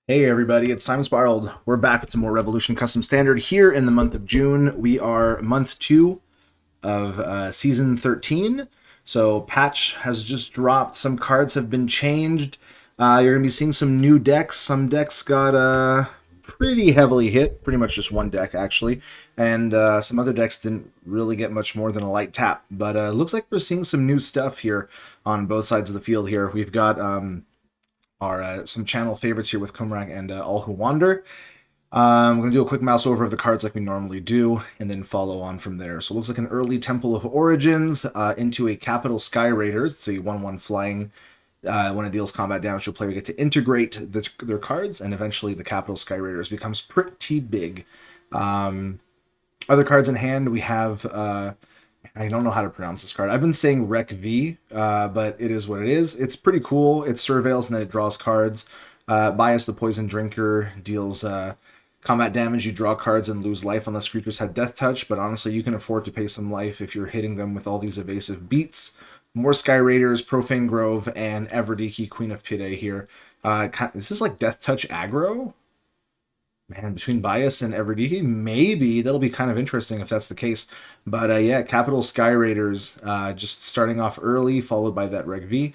Hey everybody, it's Simon Spiraled. We're back with some more Revolution Custom Standard here in the month of June. We are month 2 of season 13. So patch has just dropped. Some cards have been changed. You're going to be seeing some new decks. Some decks got pretty heavily hit. Pretty much just one deck actually. And some other decks didn't really get much more than a light tap. But it looks like we're seeing some new stuff here on both sides of the field here. We've got our some channel favorites here with kumrac and AllWhoWander. I'm going to do a quick mouse over of the cards like we normally do, and then follow on from there. So it looks like an early Temple of Origins into a Capital Sky Raiders. It's a 1/1 flying. When it deals combat damage to a player, you get to integrate their cards, and eventually the Capital Sky Raiders becomes pretty big. Other cards in hand, we have... I don't know how to pronounce this card. I've been saying REV, but it is what it is. It's pretty cool. It surveils and then it draws cards. Bias the Poison Drinker deals combat damage. You draw cards and lose life unless creatures have Death Touch, but honestly, you can afford to pay some life if you're hitting them with all these evasive beats. More Sky Raiders, Profane Grove, and Everdiki, Queen of Pide here. This is like Death Touch aggro? Man, between Bias and Everdiki, maybe that'll be kind of interesting if that's the case. But yeah, Capital Sky Raiders just starting off early, followed by that Reg V.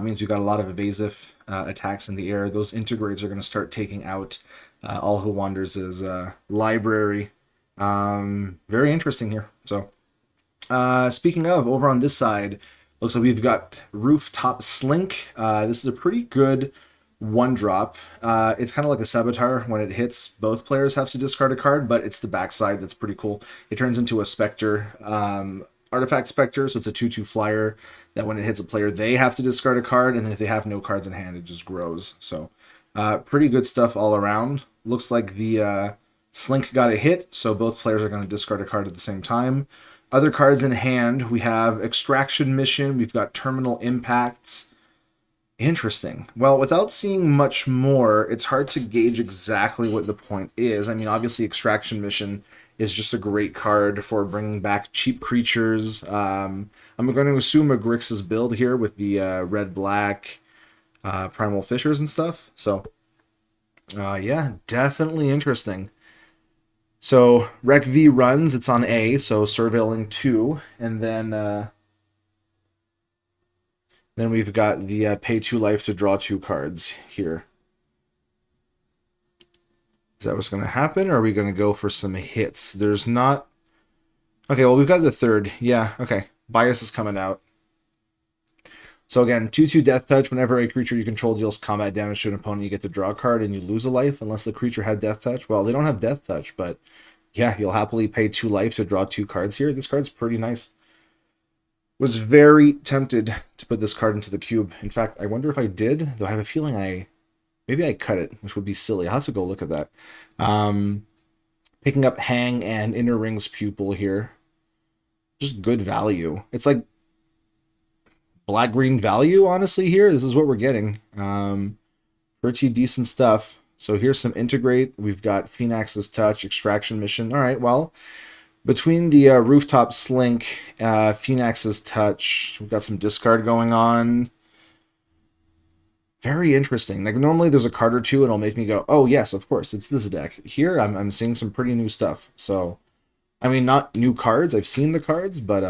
Means we've got a lot of evasive attacks in the air. Those integrates are going to start taking out AllWhoWander's library. Very interesting here. So, speaking of, over on this side, looks like we've got Rooftop Slink. This is a pretty good 1-drop. It's kind of like a Saboteur. When it hits, both players have to discard a card, but it's the backside that's pretty cool. It turns into a Spectre, Artifact Spectre, so it's a 2/2 flyer that when it hits a player, they have to discard a card, and then if they have no cards in hand, it just grows. So pretty good stuff all around. Looks like the Slink got a hit, so both players are going to discard a card at the same time. Other cards in hand, we have Extraction Mission, we've got Terminal Impacts. Interesting. Well, without seeing much more, it's hard to gauge exactly what the point is. I mean, obviously, Extraction Mission is just a great card for bringing back cheap creatures. I'm going to assume a Grixis build here with the red-black Primal Fissures and stuff. So, yeah, definitely interesting. So, Rec V runs, it's on A, so Surveilling 2, and then we've got the pay 2 life to draw 2 cards here. Is that what's going to happen, or are we going to go for some hits? There's not... Okay, well, we've got the third. Yeah, okay. Bias is coming out. So again, 2/2 Death Touch. Whenever a creature you control deals combat damage to an opponent, you get to draw a card and you lose a life unless the creature had Death Touch. Well, they don't have Death Touch, but yeah, you'll happily pay 2 life to draw 2 cards here. This card's pretty nice. Was very tempted to put this card into the cube. In fact, I wonder if I did, though I have a feeling maybe I cut it, which would be silly. I'll have to go look at that. Picking up Hang and Inner Ring's Pupil here. Just good value. It's like black-green value, honestly, here. This is what we're getting. Pretty decent stuff. So here's some Integrate. We've got Phoenix's Touch, Extraction Mission. All right, well... Between the Rooftop Slink, Phoenix's Touch, we've got some discard going on. Very interesting. Like, normally there's a card or two and it'll make me go, oh yes, of course, it's this deck. Here, I'm seeing some pretty new stuff. So, I mean, not new cards. I've seen the cards, but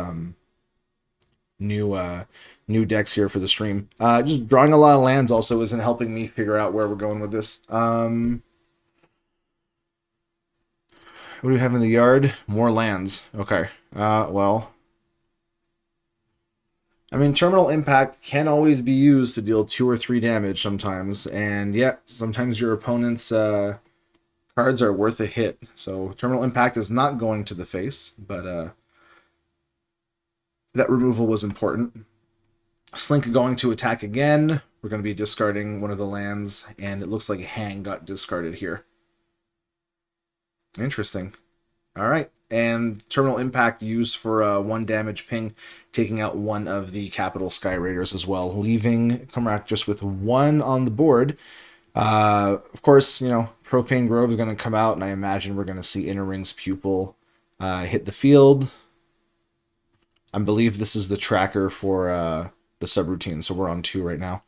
new decks here for the stream. Just drawing a lot of lands also isn't helping me figure out where we're going with this. What do we have in the yard? More lands. Okay. Well. I mean, Terminal Impact can always be used to deal 2 or 3 damage sometimes. And yeah, sometimes your opponent's cards are worth a hit. So Terminal Impact is not going to the face, but that removal was important. Slink going to attack again. We're going to be discarding one of the lands, and it looks like Hang got discarded here. Interesting. All right. And Terminal Impact used for 1 damage ping, taking out one of the Capital Sky Raiders as well, leaving kumrac just with 1 on the board. Of course, you know, Profane Grove is going to come out, and I imagine we're going to see Inner Ring's Pupil hit the field. I believe this is the tracker for the subroutine, so we're on 2 right now.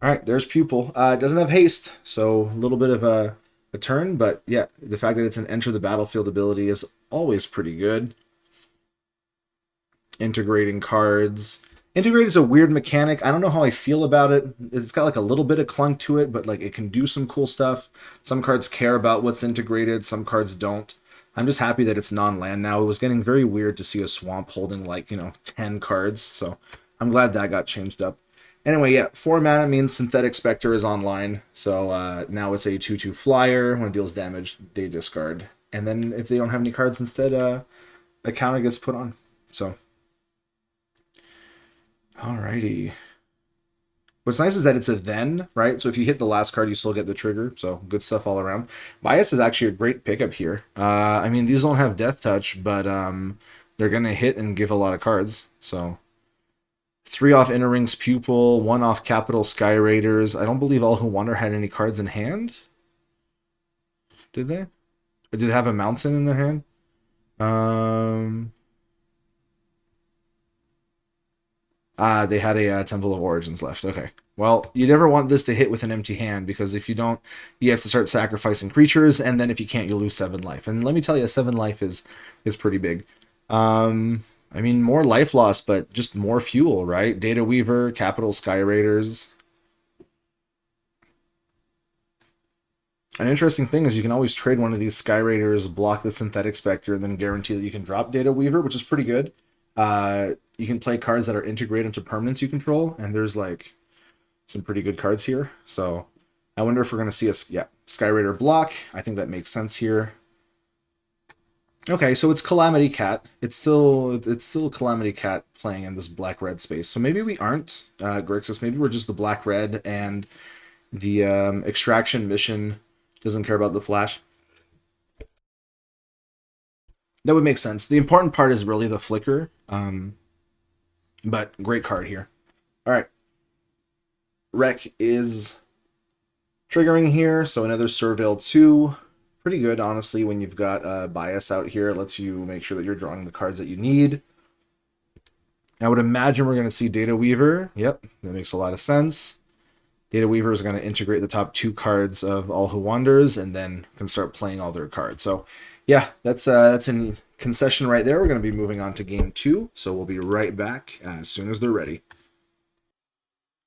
All right, there's Pupil. It doesn't have haste, so a little bit of a turn, but yeah, the fact that it's an enter the battlefield ability is always pretty good. Integrating cards. Integrate is a weird mechanic. I don't know how I feel about it. It's got like a little bit of clunk to it, but like it can do some cool stuff. Some cards care about what's integrated, some cards don't. I'm just happy that it's non-land now. It was getting very weird to see a swamp holding like, 10 cards, so I'm glad that got changed up. Anyway, yeah, 4 mana means Synthetic Spectre is online, so now it's a 2/2 flyer. When it deals damage, they discard. And then if they don't have any cards instead, a counter gets put on. So, alrighty. What's nice is that it's a then, right? So if you hit the last card, you still get the trigger. So good stuff all around. Bias is actually a great pickup here. I mean, these don't have Death Touch, but they're going to hit and give a lot of cards. So 3 off Inner Ring's Pupil, 1 off Capital Sky Raiders. I don't believe AllWhoWander had any cards in hand. Did they? Or did they have a Mountain in their hand? They had a Temple of Origins left. Okay. Well, you never want this to hit with an empty hand, because if you don't, you have to start sacrificing creatures, and then if you can't, you'll lose 7 life. And let me tell you, 7 life is pretty big. I mean, more life loss, but just more fuel, right? Data Weaver, Capital Sky Raiders. An interesting thing is you can always trade one of these Sky Raiders, block the Synthetic Spectre, and then guarantee that you can drop Data Weaver, which is pretty good. You can play cards that are integrated into permanents you control, and there's like some pretty good cards here. So I wonder if we're going to see a Sky Raider block. I think that makes sense here. Okay, so it's Calamity Cat. It's still Calamity Cat playing in this black-red space. So maybe we aren't Grixis. Maybe we're just the black-red, and the extraction mission doesn't care about the flash. That would make sense. The important part is really the flicker. But great card here. All right. Rec is triggering here, so another Surveil 2. Pretty good, honestly, when you've got Bias out here. It lets you make sure that you're drawing the cards that you need. I would imagine we're going to see Data Weaver. Yep, that makes a lot of sense. Data Weaver is going to integrate the top 2 cards of AllWhoWanders, and then can start playing all their cards. So, yeah, that's a concession right there. We're going to be moving on to game 2, so we'll be right back as soon as they're ready.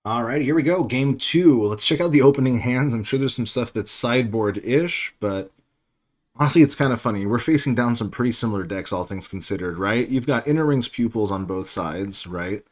All right, here we go. Game 2. Let's check out the opening hands. I'm sure there's some stuff that's sideboard-ish, but honestly, it's kind of funny. We're facing down some pretty similar decks, all things considered, right? You've got Inner Ring's Pupils on both sides, right?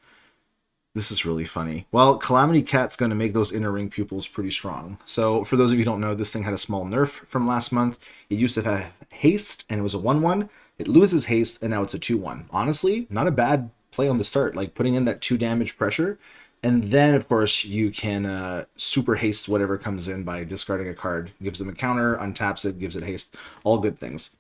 This is really funny. Well, Calamity Cat's going to make those Inner Ring Pupils pretty strong. So for those of you who don't know, this thing had a small nerf from last month. It used to have haste, and it was a 1/1. It loses haste, and now it's a 2/1. Honestly, not a bad play on the start, like putting in that 2 damage pressure. And then, of course, you can super haste whatever comes in by discarding a card. Gives them a counter, untaps it, gives it haste. All good things.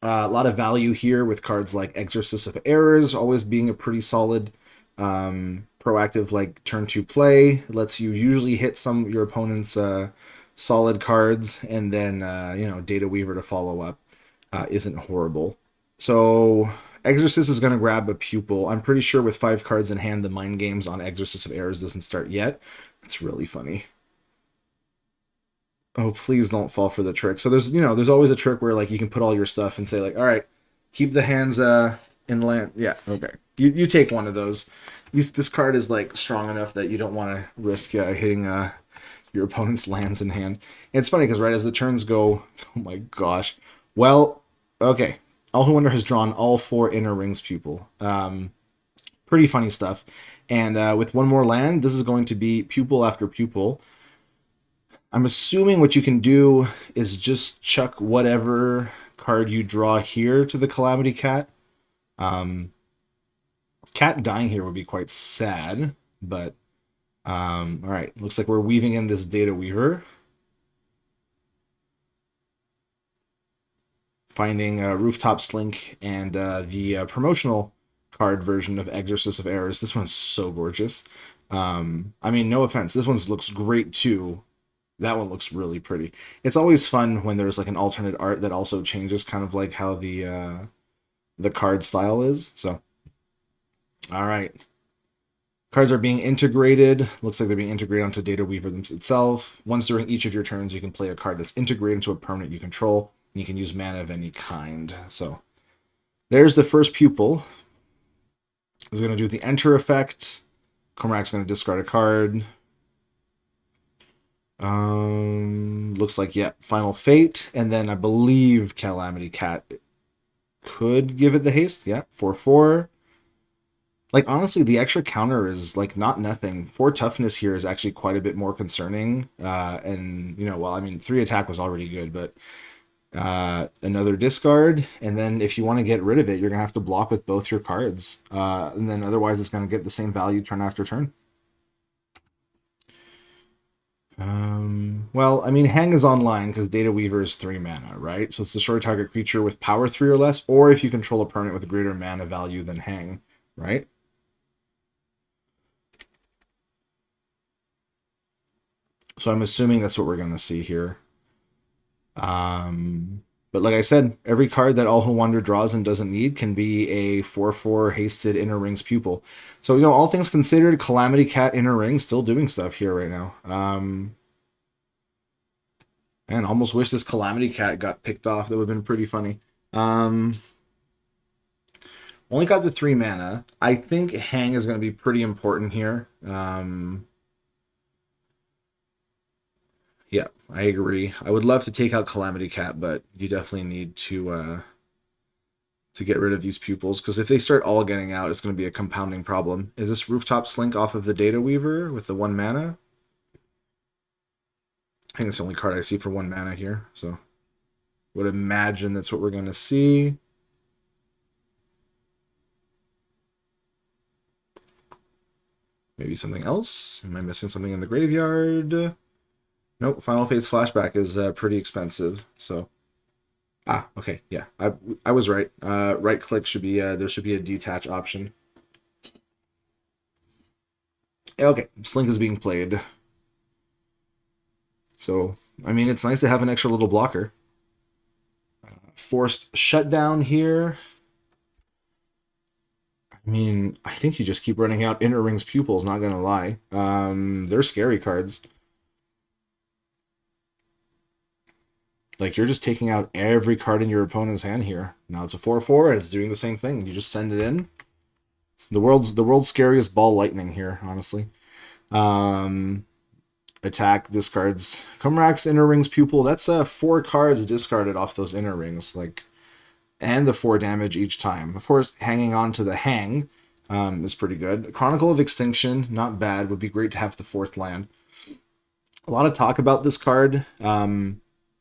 A lot of value here with cards like Exorcist of Errors, always being a pretty solid proactive like turn 2 play. It lets you usually hit some of your opponent's solid cards, and then Data Weaver to follow up isn't horrible. So Exorcist is going to grab a Pupil. I'm pretty sure with 5 cards in hand, the Mind Games on Exorcist of Errors doesn't start yet. It's really funny. Oh, please don't fall for the trick. So there's always a trick where like you can put all your stuff and say like, all right, keep the hands in land. Yeah, okay. You take one of those. This card is like strong enough that you don't want to risk hitting your opponent's lands in hand. And it's funny because right as the turns go, oh my gosh. Well, okay. AllWhoWander has drawn all 4 Inner Rings Pupil. Pretty funny stuff. And with one more land, this is going to be Pupil after Pupil. I'm assuming what you can do is just chuck whatever card you draw here to the Calamity Cat. Cat dying here would be quite sad, but all right. Looks like we're weaving in this Data Weaver. Finding Rooftop Slink and the promotional card version of Exorcist of Errors. This one's so gorgeous. I mean, no offense. This one looks great too. That one looks really pretty. It's always fun when there's like an alternate art that also changes kind of like how the card style is. So, all right. Cards are being integrated. Looks like they're being integrated onto Data Weaver itself. Once during each of your turns, you can play a card that's integrated into a permanent you control. And you can use mana of any kind. So there's the first pupil. Is going to do the enter effect. Kumrac's going to discard a card. Looks like, yeah, Final Fate. And then I believe Calamity Cat could give it the haste. Yeah, 4/4. Like, honestly, the extra counter is, like, not nothing. 4 toughness here is actually quite a bit more concerning. And, you know, well, I mean, 3 attack was already good, but another discard. And then if you want to get rid of it, you're going to have to block with both your cards. And then otherwise it's going to get the same value turn after turn. Well, I mean, Hang is online because Data Weaver is 3 mana, right? So it's the short target creature with power 3 or less, or if you control a permanent with a greater mana value than Hang, right? So I'm assuming that's what we're going to see here. But like I said, every card that AllWhoWander draws and doesn't need can be a 4/4 hasted Inner Rings pupil. So, you know, all things considered, Calamity Cat Inner Ring still doing stuff here right now. And almost wish this Calamity Cat got picked off. That would have been pretty funny. Only got the 3 mana. I think Hang is going to be pretty important here. Yeah, I agree. I would love to take out Calamity Cat, but you definitely need to get rid of these pupils, because if they start all getting out, it's going to be a compounding problem. Is this Rooftop Slink off of the Data Weaver with the 1 mana? I think it's the only card I see for 1 mana here, so would imagine that's what we're going to see. Maybe something else? Am I missing something in the graveyard? Nope, Final Fate's Flashback is pretty expensive, so... Ah, okay, yeah, I was right. Right click should be, there should be a detach option. Okay, Slink is being played. So, I mean, it's nice to have an extra little blocker. Forced Shutdown here. I mean, I think you just keep running out Inner Rings pupils, not gonna lie. They're scary cards. Like, you're just taking out every card in your opponent's hand here. Now it's a 4/4, and it's doing the same thing. You just send it in. It's the world's scariest ball lightning here, honestly. Attack, discards. Kumrac's Inner Rings pupil. That's 4 cards discarded off those Inner Rings. Like, and the 4 damage each time. Of course, hanging on to the Hang is pretty good. Chronicle of Extinction, not bad. Would be great to have the 4th land. A lot of talk about this card.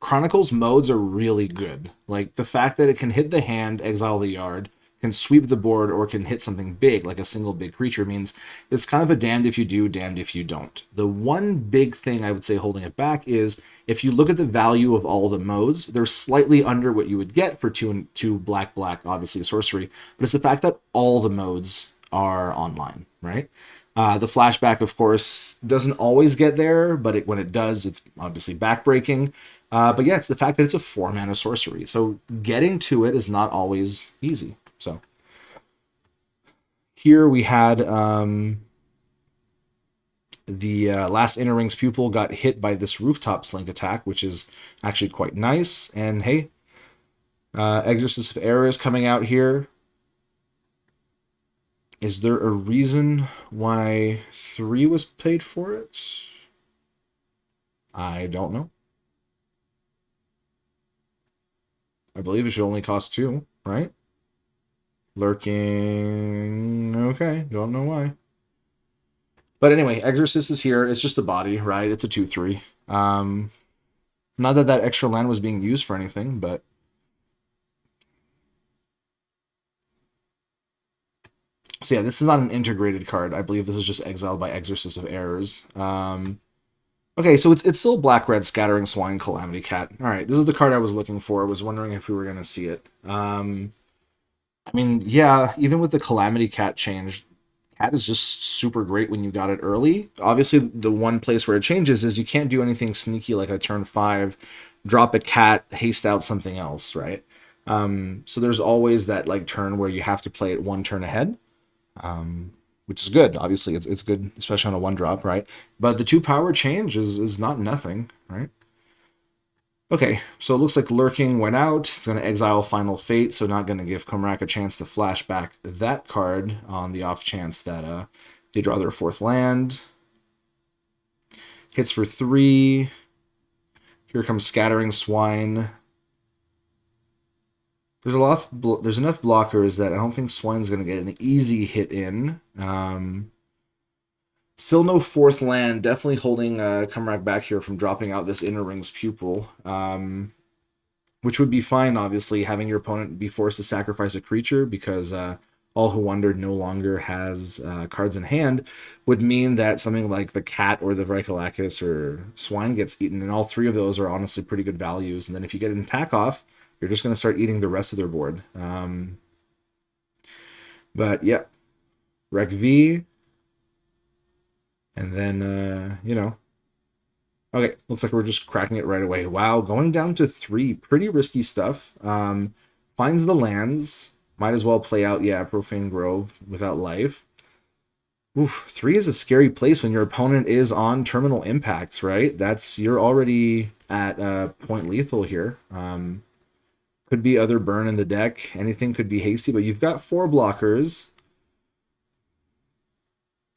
Chronicle's modes are really good. Like, the fact that it can hit the hand, exile the yard, can sweep the board, or can hit something big, like a single big creature, means it's kind of a damned if you do, damned if you don't. The one big thing I would say holding it back is, if you look at the value of all the modes, they're slightly under what you would get for 2 and 2 black, obviously a sorcery, but it's the fact that all the modes are online, right? The flashback, of course, doesn't always get there, but when it does, it's obviously backbreaking. But yeah, it's the fact that it's a 4 mana sorcery. So getting to it is not always easy. So here we had the last Inner Rings pupil got hit by this Rooftop Slink attack, which is actually quite nice. And hey, Exorcist of Error is coming out here. Is there a reason why 3 was paid for it? I don't know. I believe it should only cost 2, right? Lurking... Okay, don't know why. But anyway, Exorcist is here. It's just a body, right? It's a 2/3. Not that that extra land was being used for anything, but... So yeah, this is not an integrated card. I believe this is just exiled by Exorcist of Errors. Okay, so it's still Black-Red Scattering Swine Calamity Cat. Alright, this is the card I was looking for. I was wondering if we were going to see it. I mean, yeah, even with the Calamity Cat change, Cat is just super great when you got it early. Obviously, the one place where it changes is you can't do anything sneaky like a turn 5, drop a cat, haste out something else, right? So there's always that like turn where you have to play it 1 turn ahead. which is good. Obviously, it's good, especially on a 1-drop, right? But the 2 power change is not nothing, right? Okay, so it looks like Lurking went out. It's going to exile Final Fate, so not going to give kumrac a chance to flash back that card on the off chance that they draw their 4th land. Hits for 3. Here comes Scattering Swine. There's enough blockers that I don't think Swine's going to get an easy hit in. Still no 4th land. Definitely holding kumrac back here from dropping out this Inner Ring's Pupil. Which would be fine, obviously, having your opponent be forced to sacrifice a creature because AllWhoWander no longer has cards in hand, would mean that something like the Cat or the Vrykalakas or Swine gets eaten, and all 3 of those are honestly pretty good values. And then if you get an attack off, you're just going to start eating the rest of their board. But yeah, REV. And then, okay, looks like we're just cracking it right away. Wow, going down to 3. Pretty risky stuff. Finds the lands. Might as well play out, yeah, Profane Grove without life. Oof, 3 is a scary place when your opponent is on terminal impacts, right? You're already at point lethal here. Could be other burn in the deck. Anything could be hasty, but you've got 4 blockers.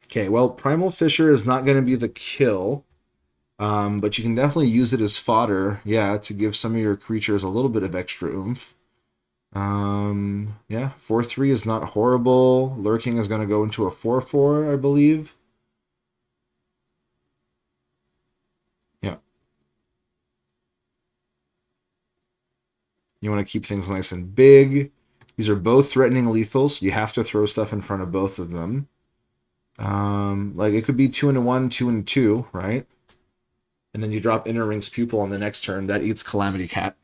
Okay, well, Primal Fissure is not going to be the kill, but you can definitely use it as fodder, yeah, to give some of your creatures a little bit of extra oomph. Yeah, 4/3 is not horrible. Lurking is going to go into a 4/4, I believe. Yeah. You want to keep things nice and big. These are both threatening lethal, so you have to throw stuff in front of both of them. Like it could be 2 and a 1, 2 and 2, right? And then you drop Inner Ring's Pupil on the next turn. That eats Calamity Cat.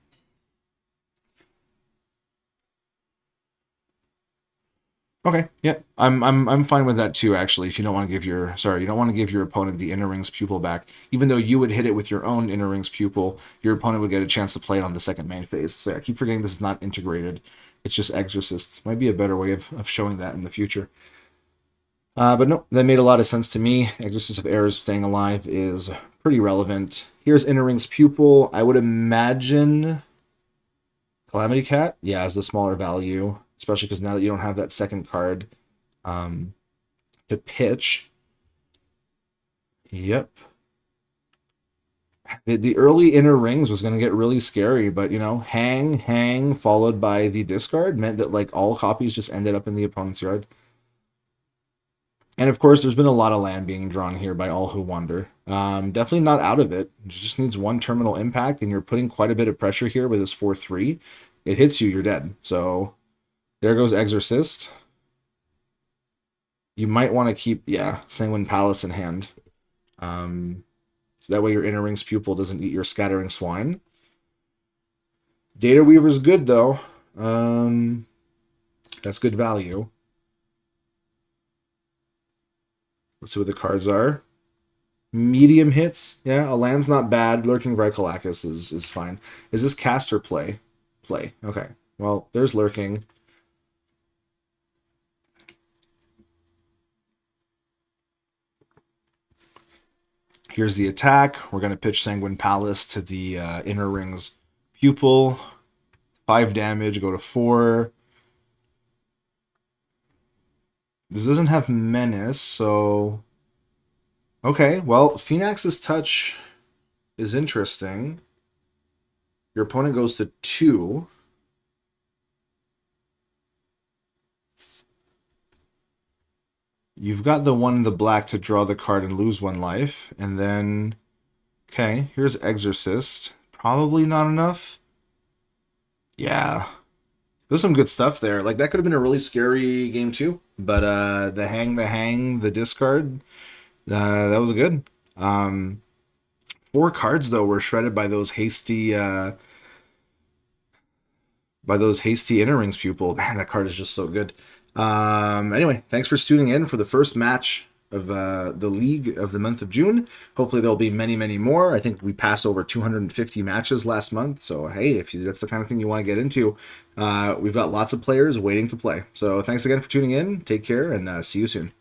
Okay, yeah, I'm fine with that too. Actually, if you don't want to give your opponent the Inner Ring's Pupil back, even though you would hit it with your own Inner Ring's Pupil, your opponent would get a chance to play it on the second main phase. So yeah, I keep forgetting this is not integrated. It's just Exorcists. Might be a better way of showing that in the future. But no, that made a lot of sense to me. Exorcist of Errors staying alive is pretty relevant. Here's Inner Ring's Pupil. I would imagine Calamity Cat, yeah, is the smaller value, especially because now that you don't have that second card to pitch. Yep. The early Inner Rings was going to get really scary, but, hang, followed by the discard meant that, like, all copies just ended up in the opponent's yard. And, of course, there's been a lot of land being drawn here by AllWhoWander. Definitely not out of it. It just needs 1 terminal impact, and you're putting quite a bit of pressure here with this 4/3. It hits you, you're dead. So there goes Exorcist. You might want to keep, Sanguine Palace in hand. So that way your Inner Ring's Pupil doesn't eat your Scattering Swine. Data Weaver's good, though. That's good value. Let's see what the cards are. Medium hits. Yeah, a land's not bad. Lurking Vrykalakas is fine. Is this cast or play? Play. Okay. Well, there's Lurking. Here's the attack. We're going to pitch Sanguine Palace to the Inner Ring's Pupil. 5 damage, go to 4. This doesn't have Menace, so... Okay, well, Phoenix's Touch is interesting. Your opponent goes to 2. You've got the 1 in the black to draw the card and lose 1 life. And then, okay, here's Exorcist. Probably not enough. Yeah. There's some good stuff there. Like, that could have been a really scary game too. But the hang, the discard, that was good. 4 cards, though, were shredded by those hasty... Inner Rings Pupil. Man, that card is just so good. Anyway, thanks for tuning in for the first match of the League of the month of June. Hopefully there'll be many, many more. I think we passed over 250 matches last month. So, hey, if that's the kind of thing you want to get into, we've got lots of players waiting to play. So thanks again for tuning in. Take care and see you soon.